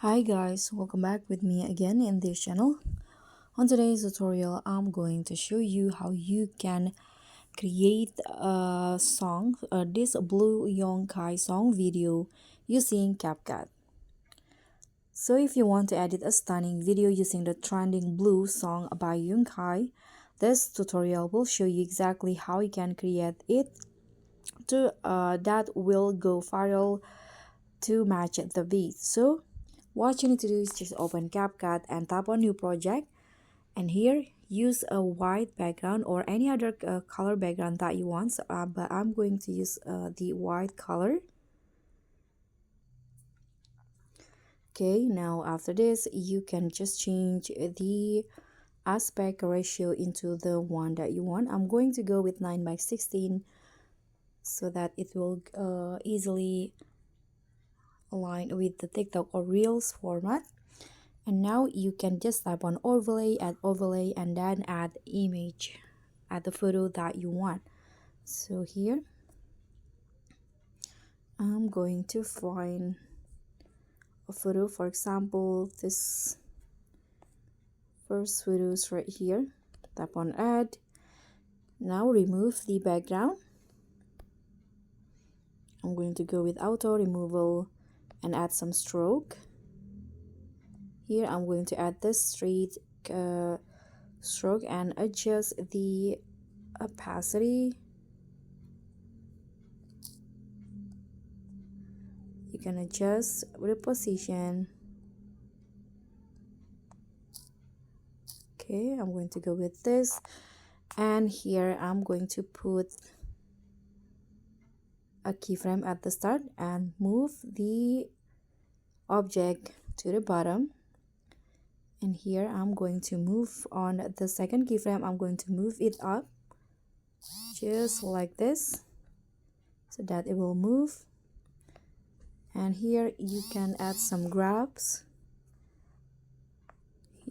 Hi guys, welcome back with me again in this channel. On today's tutorial, I'm going to show you how you can create a song, this Blue Yonkai song video using CapCut. So if you want to edit a stunning video using the trending Blue song by Yonkai, this tutorial will show you exactly how you can create it that will go viral to match the beat. So what you need to do is just open CapCut and tap on new project, and here use a white background or any other color background that you want. But I'm going to use the white color. Okay, now after this you can just change the aspect ratio into the one that you want. I'm going to go with 9:16 so that it will easily align with the TikTok or Reels format. And now you can just tap on overlay, add overlay, and then add image, add the photo that you want. So here I'm going to find a photo, for example this first photo is right here. Tap on add. Now remove the background. I'm going to go with auto removal and add some stroke. Here I'm going to add this straight stroke and adjust the opacity. You can adjust the position. Okay, I'm going to go with this, and here I'm going to put a keyframe at the start and move the object to the bottom. And here I'm going to move on the second keyframe. I'm going to move it up just like this so that it will move. And here you can add some grabs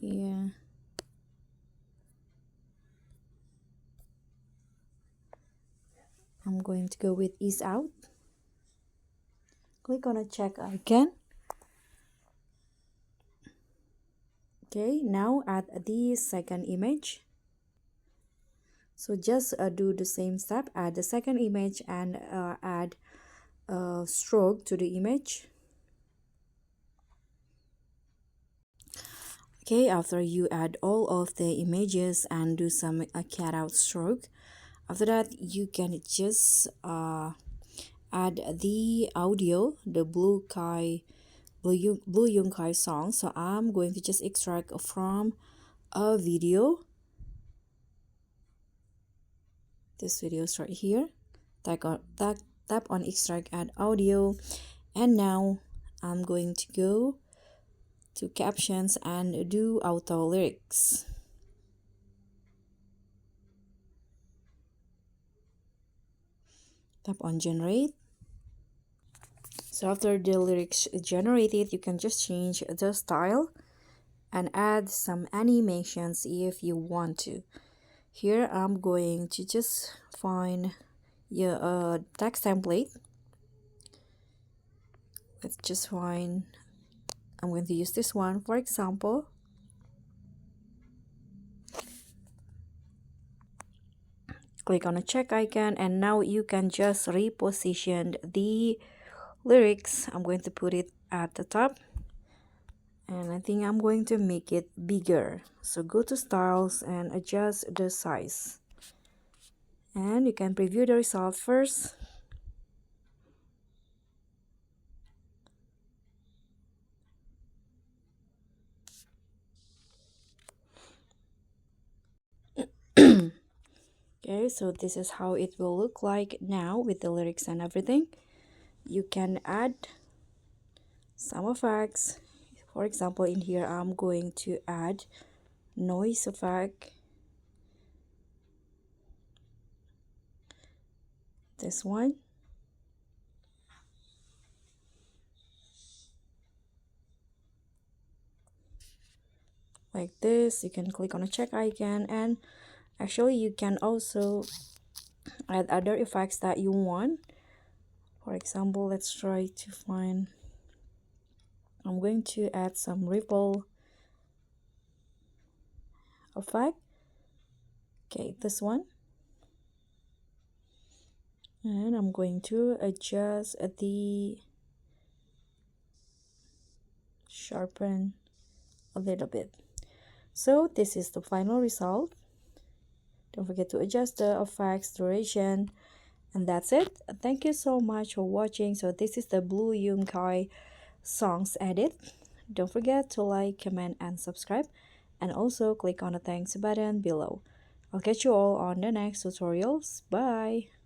here. I'm going to go with ease out. Click on a check icon. Okay, now add the second image. So just do the same step, add the second image and add a stroke to the image. Okay, after you add all of the images and do some cutout stroke, after that you can just add the audio, the Blue Yonkai song. So I'm going to just extract from a video. This video is right here. Tap on extract, add audio, and now I'm going to go to captions and do auto lyrics. Tap on generate. So after the lyrics generated, you can just change the style and add some animations if you want to. Here I'm going to just find a text template. Let's just find, I'm going to use this one for example. Click on a check icon, and now you can just reposition the lyrics. I'm going to put it at the top, and I think I'm going to make it bigger. So go to styles and adjust the size, and you can preview the result first. Okay, so this is how it will look like now with the lyrics and everything. You can add some effects. For example, in here I'm going to add noise effect. This one. Like this. You can click on a check icon, and actually you can also add other effects that you want. For example, let's try to find I'm going to add some ripple effect. Okay, this one. And I'm going to adjust the sharpen a little bit. So this is the final result. Don't forget to adjust the effects duration. And that's it. Thank you so much for watching. So this is the Blue Yunkai songs edit. Don't forget to like, comment, and subscribe. And also click on the thanks button below. I'll catch you all on the next tutorials. Bye!